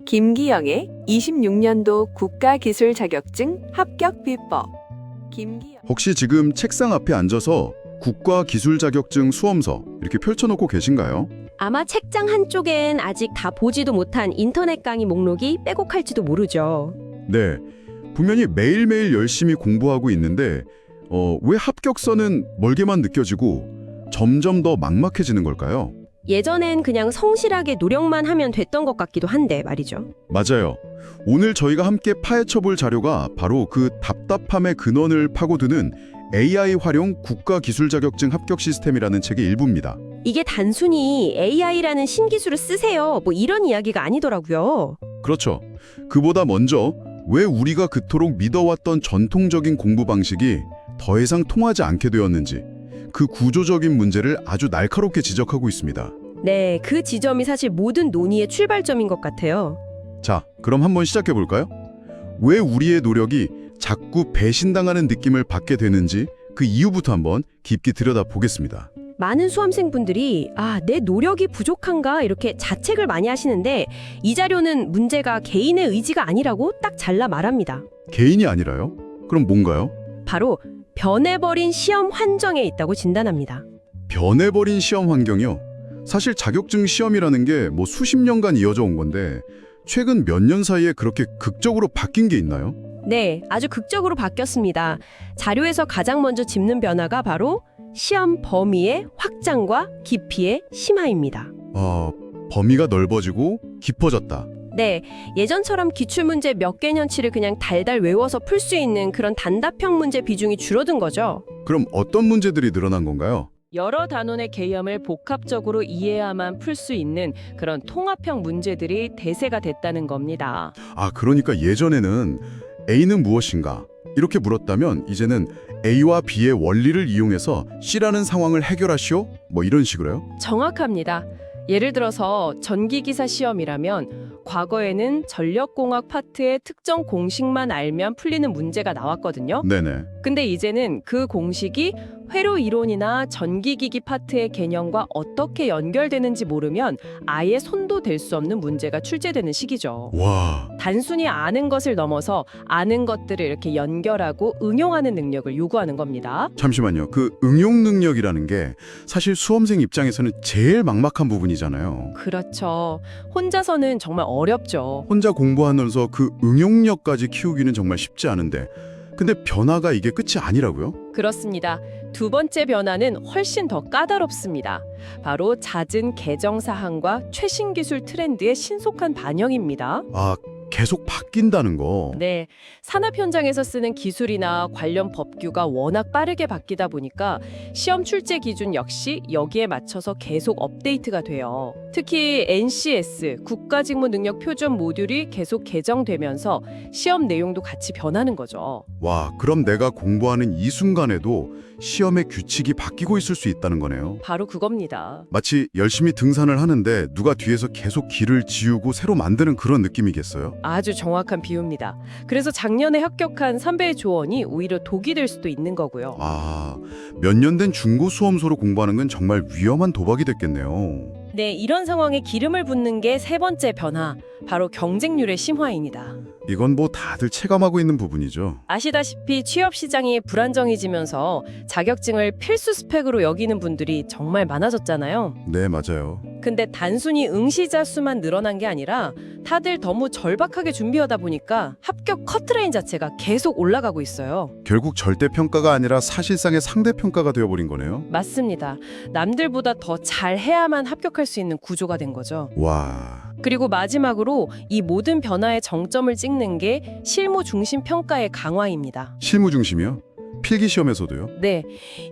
김기영의 26년도 국가기술 자격증 합격 비법. 혹시 지금 책상 앞에 앉아서 국가기술자격증 수험서 이렇게 펼쳐놓고 계신가요? 아마 책장 한쪽엔 아직 다 보지도 못한 인터넷 강의 목록이 빼곡할지도 모르죠. 네, 분명히 매일매일 열심히 공부하고 있는데 왜 합격선은 멀게만 느껴지고 점점 더 막막해지는 걸까요? 예전엔 그냥 성실하게 노력만 하면 됐던 것 같기도 한데 말이죠. 맞아요. 오늘 저희가 함께 파헤쳐볼 자료가 바로 그 답답함의 근원을 파고드는 AI 활용 국가기술자격증 합격 시스템이라는 책의 일부입니다. 이게 단순히 AI라는 신기술을 쓰세요 뭐 이런 이야기가 아니더라고요. 그렇죠. 그보다 먼저 왜 우리가 그토록 믿어왔던 전통적인 공부 방식이 더 이상 통하지 않게 되었는지 그 구조적인 문제를 아주 날카롭게 지적하고 있습니다. 네, 그 지점이 사실 모든 논의의 출발점인 것 같아요. 자, 그럼 한번 시작해 볼까요? 왜 우리의 노력이 자꾸 배신당하는 느낌을 받게 되는지 그 이유부터 한번 깊게 들여다보겠습니다. 많은 수험생분들이 내 노력이 부족한가 이렇게 자책을 많이 하시는데 이 자료는 문제가 개인의 의지가 아니라고 딱 잘라 말합니다. 개인이 아니라요? 그럼 뭔가요? 바로 변해버린 시험 환경에 있다고 진단합니다. 변해버린 시험 환경이요? 사실 자격증 시험이라는 게 뭐 수십 년간 이어져 온 건데 최근 몇 년 사이에 그렇게 극적으로 바뀐 게 있나요? 네, 아주 극적으로 바뀌었습니다. 자료에서 가장 먼저 짚는 변화가 바로 시험 범위의 확장과 깊이의 심화입니다. 범위가 넓어지고 깊어졌다. 네, 예전처럼 기출문제 몇 개년치를 그냥 달달 외워서 풀 수 있는 그런 단답형 문제 비중이 줄어든 거죠. 그럼 어떤 문제들이 늘어난 건가요? 여러 단원의 개념을 복합적으로 이해야만 풀 수 있는 그런 통합형 문제들이 대세가 됐다는 겁니다. 그러니까 예전에는 A는 무엇인가? 이렇게 물었다면 이제는 A와 B의 원리를 이용해서 C라는 상황을 해결하시오? 뭐 이런 식으로요? 정확합니다. 예를 들어서 전기기사 시험이라면 과거에는 전력공학 파트의 특정 공식만 알면 풀리는 문제가 나왔거든요. 네네. 근데 이제는 그 공식이 회로 이론이나 전기기기 파트의 개념과 어떻게 연결되는지 모르면 아예 손도 댈 수 없는 문제가 출제되는 시기죠. 와, 단순히 아는 것을 넘어서 아는 것들을 이렇게 연결하고 응용하는 능력을 요구하는 겁니다. 잠시만요. 그 응용 능력이라는 게 사실 수험생 입장에서는 제일 막막한 부분이잖아요. 그렇죠. 혼자서는 정말 어렵죠. 혼자 공부하면서 그 응용력까지 키우기는 정말 쉽지 않은데 근데 변화가 이게 끝이 아니라고요? 그렇습니다. 두 번째 변화는 훨씬 더 까다롭습니다. 바로 잦은 개정 사항과 최신 기술 트렌드의 신속한 반영입니다. 계속 바뀐다는 거. 네, 산업 현장에서 쓰는 기술이나 관련 법규가 워낙 빠르게 바뀌다 보니까 시험 출제 기준 역시 여기에 맞춰서 계속 업데이트가 돼요. 특히 NCS, 국가직무능력표준 모듈이 계속 개정되면서 시험 내용도 같이 변하는 거죠. 와, 그럼 내가 공부하는 이 순간에도 시험의 규칙이 바뀌고 있을 수 있다는 거네요. 바로 그겁니다. 마치 열심히 등산을 하는데 누가 뒤에서 계속 길을 지우고 새로 만드는 그런 느낌이겠어요? 아주 정확한 비유입니다. 그래서 작년에 합격한 선배의 조언이 오히려 독이 될 수도 있는 거고요. 몇 년 된 중고 수험소로 공부하는 건 정말 위험한 도박이 됐겠네요. 네, 이런 상황에 기름을 붓는 게 세 번째 변화, 바로 경쟁률의 심화입니다. 이건 뭐 다들 체감하고 있는 부분이죠. 아시다시피 취업 시장이 불안정해지면서 자격증을 필수 스펙으로 여기는 분들이 정말 많아졌잖아요. 네, 맞아요. 근데 단순히 응시자 수만 늘어난 게 아니라 다들 너무 절박하게 준비하다 보니까 합격 커트라인 자체가 계속 올라가고 있어요. 결국 절대평가가 아니라 사실상의 상대평가가 되어버린 거네요. 맞습니다. 남들보다 더 잘해야만 합격할 수 있는 구조가 된 거죠. 와, 그리고 마지막으로 이 모든 변화의 정점을 찍는 게 실무 중심 평가의 강화입니다. 실무 중심이요? 필기 시험에서도요? 네,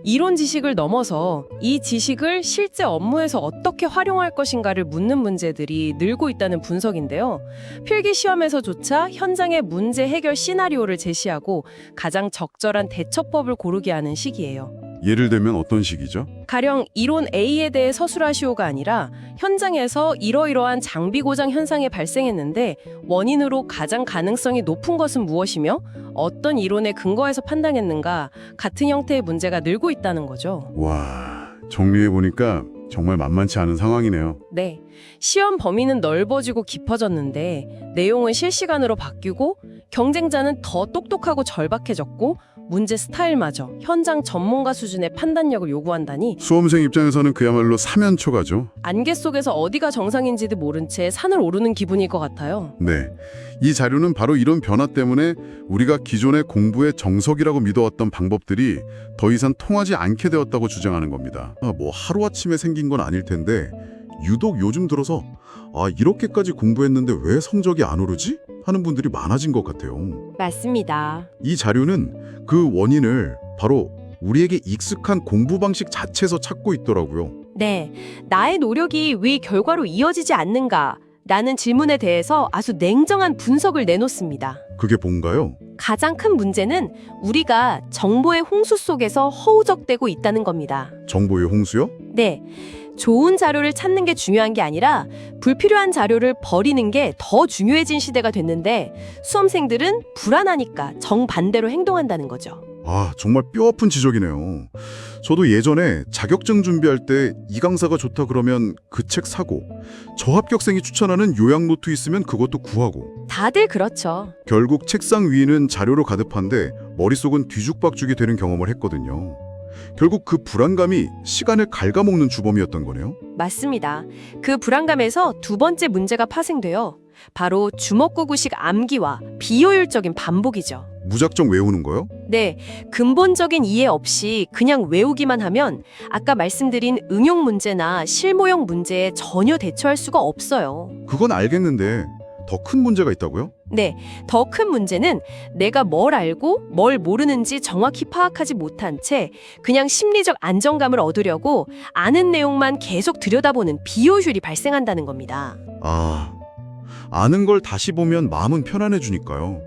이론 지식을 넘어서 이 지식을 실제 업무에서 어떻게 활용할 것인가를 묻는 문제들이 늘고 있다는 분석인데요. 필기 시험에서조차 현장의 문제 해결 시나리오를 제시하고 가장 적절한 대처법을 고르게 하는 시기예요. 예를 들면 어떤 식이죠? 가령 이론 A에 대해 서술하시오가 아니라 현장에서 이러이러한 장비 고장 현상이 발생했는데 원인으로 가장 가능성이 높은 것은 무엇이며 어떤 이론에 근거해서 판단했는가 같은 형태의 문제가 늘고 있다는 거죠. 와, 정리해보니까 정말 만만치 않은 상황이네요. 네. 시험 범위는 넓어지고 깊어졌는데 내용은 실시간으로 바뀌고 경쟁자는 더 똑똑하고 절박해졌고 문제 스타일마저 현장 전문가 수준의 판단력을 요구한다니 수험생 입장에서는 그야말로 사면초가죠. 안개 속에서 어디가 정상인지도 모른 채 산을 오르는 기분일 것 같아요. 네. 이 자료는 바로 이런 변화 때문에 우리가 기존의 공부의 정석이라고 믿어왔던 방법들이 더 이상 통하지 않게 되었다고 주장하는 겁니다. 뭐 하루아침에 생긴 건 아닐 텐데 유독 요즘 들어서 이렇게까지 공부했는데 왜 성적이 안 오르지? 하는 분들이 많아진 것 같아요. 맞습니다. 이 자료는 그 원인을 바로 우리에게 익숙한 공부 방식 자체에서 찾고 있더라고요. 네, 나의 노력이 왜 결과로 이어지지 않는가? 라는 질문에 대해서 아주 냉정한 분석을 내놓습니다. 그게 뭔가요? 가장 큰 문제는 우리가 정보의 홍수 속에서 허우적대고 있다는 겁니다. 정보의 홍수요? 네, 좋은 자료를 찾는 게 중요한 게 아니라 불필요한 자료를 버리는 게 더 중요해진 시대가 됐는데 수험생들은 불안하니까 정반대로 행동한다는 거죠. 정말 뼈아픈 지적이네요. 저도 예전에 자격증 준비할 때 이 강사가 좋다 그러면 그 책 사고 저합격생이 추천하는 요약 노트 있으면 그것도 구하고 다들 그렇죠. 결국 책상 위는 자료로 가득한데 머릿속은 뒤죽박죽이 되는 경험을 했거든요. 결국 그 불안감이 시간을 갉아먹는 주범이었던 거네요. 맞습니다. 그 불안감에서 두 번째 문제가 파생돼요. 바로 주먹구구식 암기와 비효율적인 반복이죠. 무작정 외우는 거요? 네, 근본적인 이해 없이 그냥 외우기만 하면 아까 말씀드린 응용 문제나 실무용 문제에 전혀 대처할 수가 없어요. 그건 알겠는데 더 큰 문제가 있다고요? 네, 더 큰 문제는 내가 뭘 알고 뭘 모르는지 정확히 파악하지 못한 채 그냥 심리적 안정감을 얻으려고 아는 내용만 계속 들여다보는 비효율이 발생한다는 겁니다. 아는 걸 다시 보면 마음은 편안해지니까요.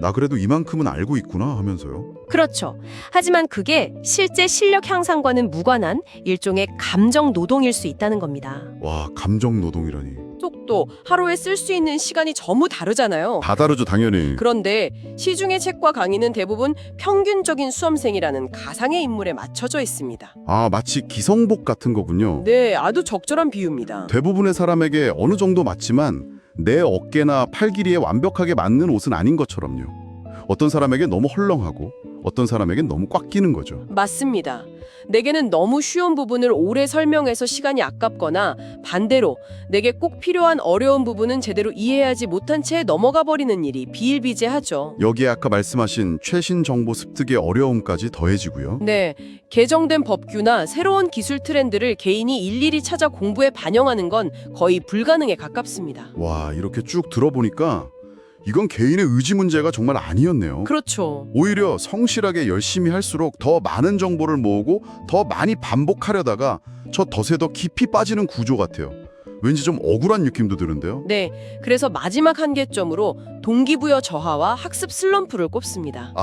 나 그래도 이만큼은 알고 있구나 하면서요. 그렇죠. 하지만 그게 실제 실력 향상과는 무관한 일종의 감정 노동일 수 있다는 겁니다. 와, 감정 노동이라니. 쪽도 하루에 쓸 수 있는 시간이 전부 다르잖아요. 다 다르죠, 당연히. 그런데 시중의 책과 강의는 대부분 평균적인 수험생이라는 가상의 인물에 맞춰져 있습니다. 마치 기성복 같은 거군요. 네, 아주 적절한 비유입니다. 대부분의 사람에게 어느 정도 맞지만 내 어깨나 팔 길이에 완벽하게 맞는 옷은 아닌 것처럼요. 어떤 사람에게 너무 헐렁하고 어떤 사람에겐 너무 꽉 끼는 거죠. 맞습니다. 내게는 너무 쉬운 부분을 오래 설명해서 시간이 아깝거나 반대로 내게 꼭 필요한 어려운 부분은 제대로 이해하지 못한 채 넘어가 버리는 일이 비일비재하죠. 여기에 아까 말씀하신 최신 정보 습득의 어려움까지 더해지고요. 네, 개정된 법규나 새로운 기술 트렌드를 개인이 일일이 찾아 공부에 반영하는 건 거의 불가능에 가깝습니다. 와, 이렇게 쭉 들어보니까 이건 개인의 의지 문제가 정말 아니었네요. 그렇죠. 오히려 성실하게 열심히 할수록 더 많은 정보를 모으고 더 많이 반복하려다가 저 덫에 더 깊이 빠지는 구조 같아요. 왠지 좀 억울한 느낌도 드는데요. 네, 그래서 마지막 한계점으로 동기부여 저하와 학습 슬럼프를 꼽습니다.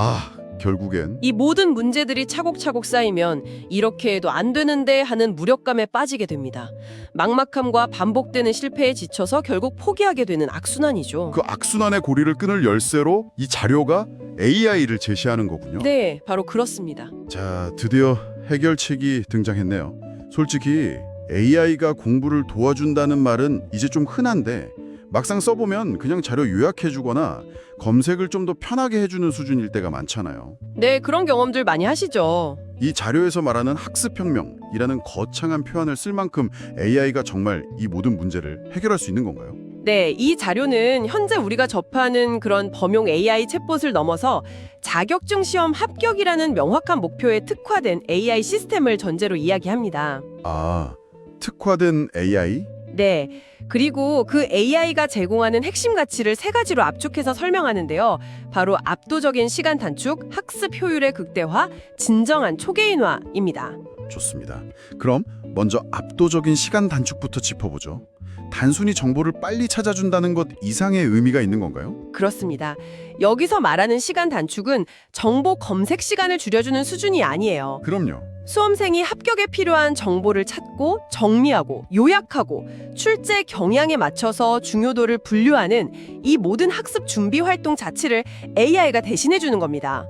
결국엔 이 모든 문제들이 차곡차곡 쌓이면 이렇게 해도 안 되는데 하는 무력감에 빠지게 됩니다. 막막함과 반복되는 실패에 지쳐서 결국 포기하게 되는 악순환이죠. 그 악순환의 고리를 끊을 열쇠로 이 자료가 AI를 제시하는 거군요. 네, 바로 그렇습니다. 자, 드디어 해결책이 등장했네요. 솔직히 AI가 공부를 도와준다는 말은 이제 좀 흔한데 막상 써보면 그냥 자료 요약해주거나 검색을 좀 더 편하게 해주는 수준일 때가 많잖아요. 네, 그런 경험들 많이 하시죠. 이 자료에서 말하는 학습혁명이라는 거창한 표현을 쓸 만큼 AI가 정말 이 모든 문제를 해결할 수 있는 건가요? 네, 이 자료는 현재 우리가 접하는 그런 범용 AI 챗봇을 넘어서 자격증 시험 합격이라는 명확한 목표에 특화된 AI 시스템을 전제로 이야기합니다. 특화된 AI? 네, 그리고 그 AI가 제공하는 핵심 가치를 세 가지로 압축해서 설명하는데요. 바로 압도적인 시간 단축, 학습 효율의 극대화, 진정한 초개인화입니다. 좋습니다. 그럼 먼저 압도적인 시간 단축부터 짚어보죠. 단순히 정보를 빨리 찾아준다는 것 이상의 의미가 있는 건가요? 그렇습니다. 여기서 말하는 시간 단축은 정보 검색 시간을 줄여주는 수준이 아니에요. 그럼요. 수험생이 합격에 필요한 정보를 찾고 정리하고 요약하고 출제 경향에 맞춰서 중요도를 분류하는 이 모든 학습 준비 활동 자체를 AI가 대신해 주는 겁니다.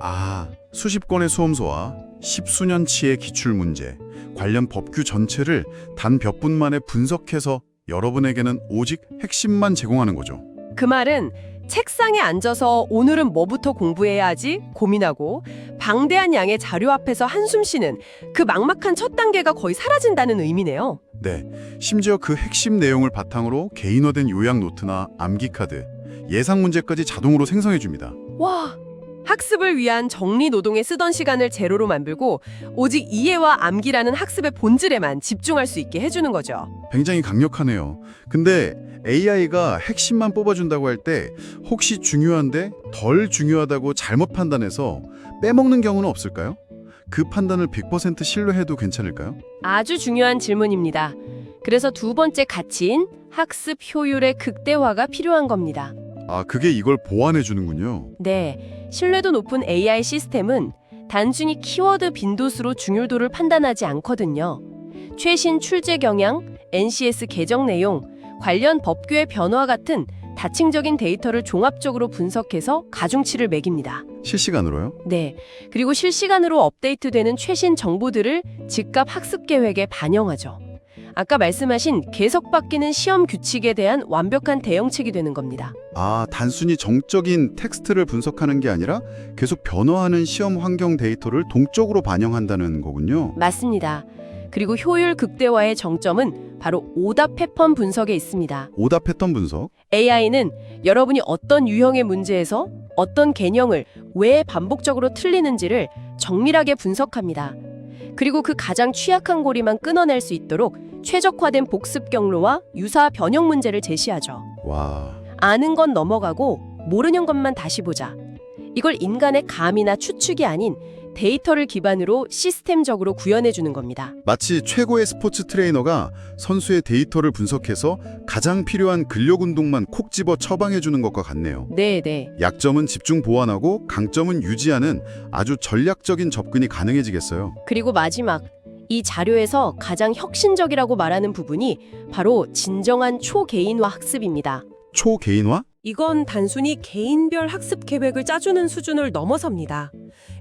수십 건의 수험서와 십수년치의 기출문제, 관련 법규 전체를 단 몇 분 만에 분석해서 여러분에게는 오직 핵심만 제공하는 거죠. 그 말은 책상에 앉아서 오늘은 뭐부터 공부해야 하지 고민하고 방대한 양의 자료 앞에서 한숨 쉬는 그 막막한 첫 단계가 거의 사라진다는 의미네요. 네, 심지어 그 핵심 내용을 바탕으로 개인화된 요약 노트나 암기 카드, 예상 문제까지 자동으로 생성해 줍니다. 와, 학습을 위한 정리 노동에 쓰던 시간을 제로로 만들고 오직 이해와 암기라는 학습의 본질에만 집중할 수 있게 해주는 거죠. 굉장히 강력하네요. 근데 AI가 핵심만 뽑아준다고 할 때 혹시 중요한데 덜 중요하다고 잘못 판단해서 빼먹는 경우는 없을까요? 그 판단을 100% 신뢰해도 괜찮을까요? 아주 중요한 질문입니다. 그래서 두 번째 가치인 학습 효율의 극대화가 필요한 겁니다. 아, 그게 이걸 보완해 주는군요. 네, 신뢰도 높은 AI 시스템은 단순히 키워드 빈도수로 중요도를 판단하지 않거든요. 최신 출제 경향, NCS 개정 내용, 관련 법규의 변화 같은 다층적인 데이터를 종합적으로 분석해서 가중치를 매깁니다. 실시간으로요? 네, 그리고 실시간으로 업데이트되는 최신 정보들을 즉각 학습 계획에 반영하죠. 아까 말씀하신 계속 바뀌는 시험 규칙에 대한 완벽한 대응책이 되는 겁니다. 아, 단순히 정적인 텍스트를 분석하는 게 아니라 계속 변화하는 시험 환경 데이터를 동적으로 반영한다는 거군요. 맞습니다. 그리고 효율 극대화의 정점은 바로 오답 패턴 분석에 있습니다. 오답 패턴 분석? AI는 여러분이 어떤 유형의 문제에서 어떤 개념을 왜 반복적으로 틀리는지를 정밀하게 분석합니다. 그리고 그 가장 취약한 고리만 끊어낼 수 있도록 최적화된 복습 경로와 유사 변형 문제를 제시하죠. 와, 아는 건 넘어가고 모르는 것만 다시 보자. 이걸 인간의 감이나 추측이 아닌 데이터를 기반으로 시스템적으로 구현해 주는 겁니다. 마치 최고의 스포츠 트레이너가 선수의 데이터를 분석해서 가장 필요한 근력 운동만 콕 집어 처방해 주는 것과 같네요. 네. 약점은 집중 보완하고 강점은 유지하는 아주 전략적인 접근이 가능해지겠어요. 그리고 마지막, 이 자료에서 가장 혁신적이라고 말하는 부분이 바로 진정한 초개인화 학습입니다. 초개인화? 이건 단순히 개인별 학습 계획을 짜주는 수준을 넘어섭니다.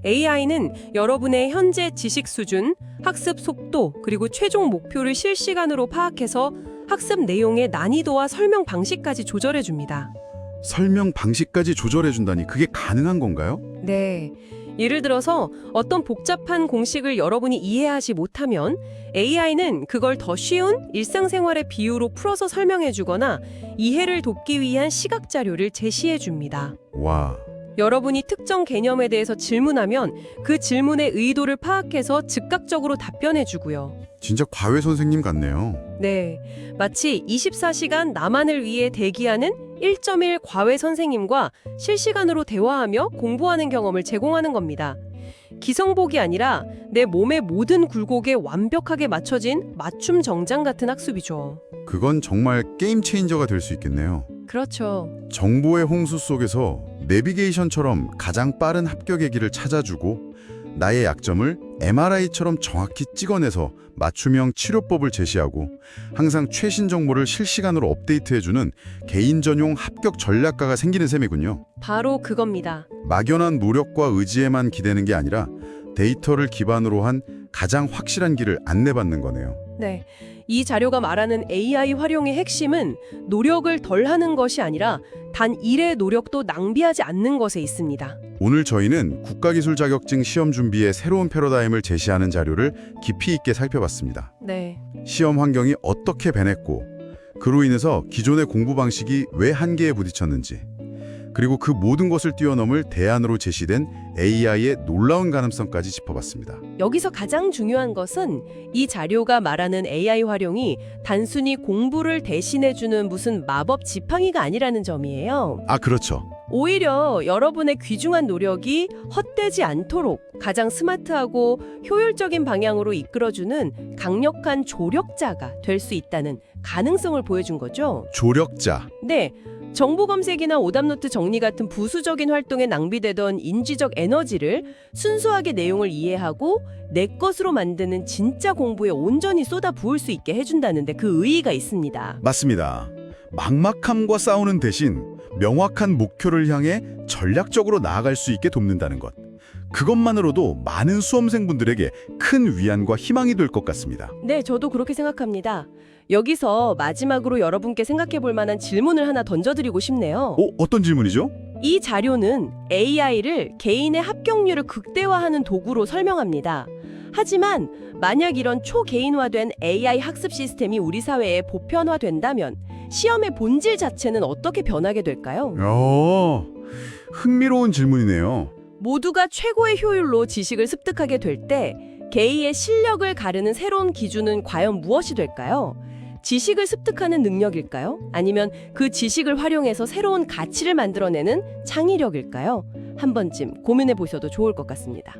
AI는 여러분의 현재 지식 수준, 학습 속도, 그리고 최종 목표를 실시간으로 파악해서 학습 내용의 난이도와 설명 방식까지 조절해 줍니다. 설명 방식까지 조절해 준다니 그게 가능한 건가요? 네. 예를 들어서 어떤 복잡한 공식을 여러분이 이해하지 못하면 AI는 그걸 더 쉬운 일상생활의 비유로 풀어서 설명해 주거나 이해를 돕기 위한 시각 자료를 제시해 줍니다. 와, 여러분이 특정 개념에 대해서 질문하면 그 질문의 의도를 파악해서 즉각적으로 답변해 주고요. 진짜 과외 선생님 같네요. 네, 마치 24시간 나만을 위해 대기하는 1.1 과외 선생님과 실시간으로 대화하며 공부하는 경험을 제공하는 겁니다. 기성복이 아니라 내 몸의 모든 굴곡에 완벽하게 맞춰진 맞춤 정장 같은 학습이죠. 그건 정말 게임 체인저가 될 수 있겠네요. 그렇죠. 정보의 홍수 속에서 내비게이션처럼 가장 빠른 합격의 길을 찾아주고 나의 약점을 MRI처럼 정확히 찍어내서 맞춤형 치료법을 제시하고 항상 최신 정보를 실시간으로 업데이트해주는 개인 전용 합격 전략가가 생기는 셈이군요. 바로 그겁니다. 막연한 노력과 의지에만 기대는 게 아니라 데이터를 기반으로 한 가장 확실한 길을 안내받는 거네요. 네. 이 자료가 말하는 AI 활용의 핵심은 노력을 덜 하는 것이 아니라 단 일의 노력도 낭비하지 않는 것에 있습니다. 오늘 저희는 국가기술 자격증 시험 준비의 새로운 패러다임을 제시하는 자료를 깊이 있게 살펴봤습니다. 네. 시험 환경이 어떻게 변했고 그로 인해서 기존의 공부 방식이 왜 한계에 부딪혔는지 그리고 그 모든 것을 뛰어넘을 대안으로 제시된 AI의 놀라운 가능성까지 짚어봤습니다. 여기서 가장 중요한 것은 이 자료가 말하는 AI 활용이 단순히 공부를 대신해주는 무슨 마법 지팡이가 아니라는 점이에요. 아, 그렇죠. 오히려 여러분의 귀중한 노력이 헛되지 않도록 가장 스마트하고 효율적인 방향으로 이끌어주는 강력한 조력자가 될 수 있다는 가능성을 보여준 거죠. 조력자. 네. 정보 검색이나 오답노트 정리 같은 부수적인 활동에 낭비되던 인지적 에너지를 순수하게 내용을 이해하고 내 것으로 만드는 진짜 공부에 온전히 쏟아 부을 수 있게 해준다는데 그 의의가 있습니다. 맞습니다. 막막함과 싸우는 대신 명확한 목표를 향해 전략적으로 나아갈 수 있게 돕는다는 것. 그것만으로도 많은 수험생분들에게 큰 위안과 희망이 될 것 같습니다. 네, 저도 그렇게 생각합니다. 여기서 마지막으로 여러분께 생각해 볼 만한 질문을 하나 던져드리고 싶네요. 어떤 질문이죠? 이 자료는 AI를 개인의 합격률을 극대화하는 도구로 설명합니다. 하지만 만약 이런 초개인화된 AI 학습 시스템이 우리 사회에 보편화된다면 시험의 본질 자체는 어떻게 변하게 될까요? 흥미로운 질문이네요. 모두가 최고의 효율로 지식을 습득하게 될 때 개인의 실력을 가르는 새로운 기준은 과연 무엇이 될까요? 지식을 습득하는 능력일까요? 아니면 그 지식을 활용해서 새로운 가치를 만들어내는 창의력일까요? 한 번쯤 고민해 보셔도 좋을 것 같습니다.